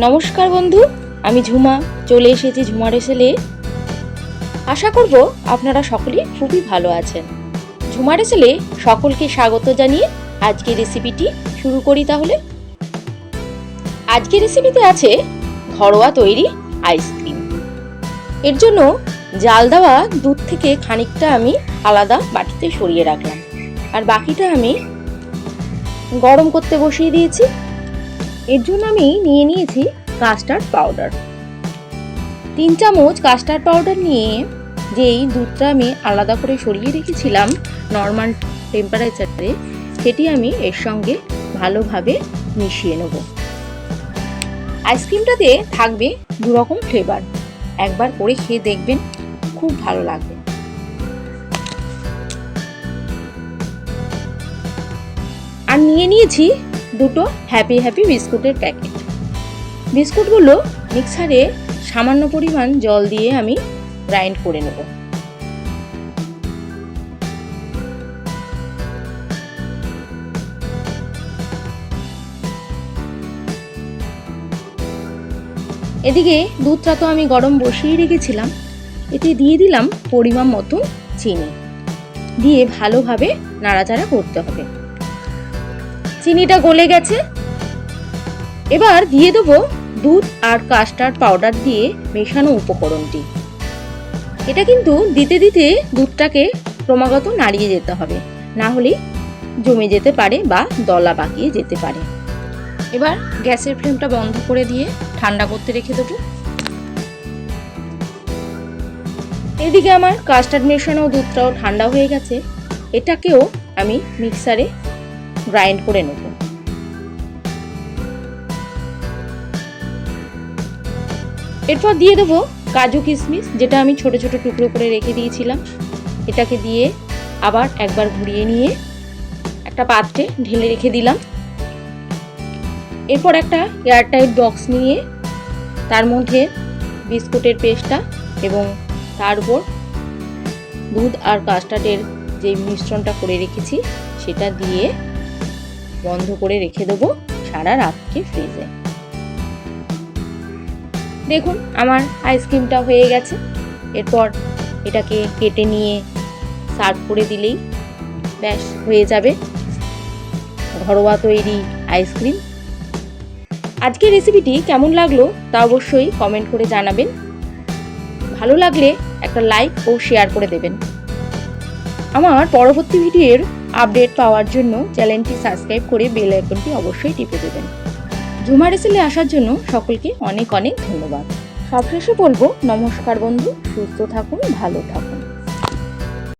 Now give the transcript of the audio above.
নমস্কার বন্ধু, আমি ঝুমা চলে এসেছি ঝুমা রেসেলে। আশা করব আপনারা সকলেই খুবই ভালো আছেন। ঝুমা রেসেলে সকলকে স্বাগত জানিয়ে আজকের রেসিপিটি শুরু করি তাহলে। আজকের রেসিপিতে আছে ঘরোয়া তৈরি আইসক্রিম। এর জন্য জাল দেওয়া দুধ থেকে খানিকটা আমি আলাদা বাটিতে সরিয়ে রাখলাম, আর বাকিটা আমি গরম করতে বসিয়ে দিয়েছি। এর জন্য আমি নিয়ে নিয়েছি কাস্টার্ড পাউডার। 3 চামচ কাস্টার্ড পাউডার নিয়ে যেই দুধটা আমি আলাদা করে সরিয়ে রেখেছিলাম নর্মাল টেম্পারেচারে, সেটি আমি এর সঙ্গে ভালোভাবে মিশিয়ে নেব। আইসক্রিমটাতে থাকবে 2 রকম ফ্লেভার, একবার করে খেয়ে দেখবেন, খুব ভালো লাগবে। আর নিয়ে নিয়েছি 2টো হ্যাপি হ্যাপি বিস্কুটের প্যাকেট। বিস্কুটগুলো মিক্সারে সামান্য পরিমাণ জল দিয়ে আমি গ্রাইন্ড করে নেব। এদিকে দুধটা তো আমি গরম বসিয়ে রেখেছিলাম, এতে দিয়ে দিলাম পরিমাণ মতো চিনি, দিয়ে ভালোভাবে নাড়াচাড়া করতে হবে। চিনিটা গলে গেছে, এবার দিয়ে দেবো দুধ আর কাস্টার্ড পাউডার দিয়ে মেশানো উপকরণটি। এটা কিন্তু দিতে দিতে দুধটাকে ক্রমাগত নাড়িয়ে যেতে হবে, না হলে জমে যেতে পারে বা দলা পাকিয়ে যেতে পারে। এবার গ্যাসের ফ্লেমটা বন্ধ করে দিয়ে ঠান্ডা করতে রেখে দেবো। এদিকে আমার কাস্টার্ড মেশানো দুধটাও ঠান্ডা হয়ে গেছে, এটাকেও আমি মিক্সারে গ্রাইন্ড করে নেব। এরপর দিয়ে দেবো কাজু কিশমিশ, যেটা আমি ছোট ছোট টুকরো করে রেখে দিয়েছিলাম। এটাকে দিয়ে আবার একবার ঘুরিয়ে নিয়ে একটা পাত্রে ঢেলে রেখে দিলাম। এরপর একটা এয়ারটাইট বক্স নিয়ে তার মধ্যে বিস্কুটের পেস্টটা এবং তার উপর দুধ আর কাস্টার্ডের যে মিশ্রণটা করে রেখেছি সেটা দিয়ে বন্ধ করে রেখে দেবো সারা রাতকে ফ্রিজে। দেখুন আমার আইসক্রিমটা হয়ে গেছে। এরপর এটাকে কেটে নিয়ে সার্ভ করে দিলেই ব্যাস হয়ে যাবে ঘরোয়া তৈরি আইসক্রিম। আজকের রেসিপিটি কেমন লাগলো তা অবশ্যই কমেন্ট করে জানাবেন। ভালো লাগলে একটা লাইক ও শেয়ার করে দেবেন। আমার পরবর্তী ভিডিওর আপডেট পাওয়ার জন্য চ্যানেলটি সাবস্ক্রাইব করে বেল আইকনটি অবশ্যই টিপে দেবেন। ঝুমা রেসেলে আসার জন্য সকলকে অনেক অনেক ধন্যবাদ। সবশেষে বলবো নমস্কার বন্ধু, সুস্থ থাকুন, ভালো থাকুন।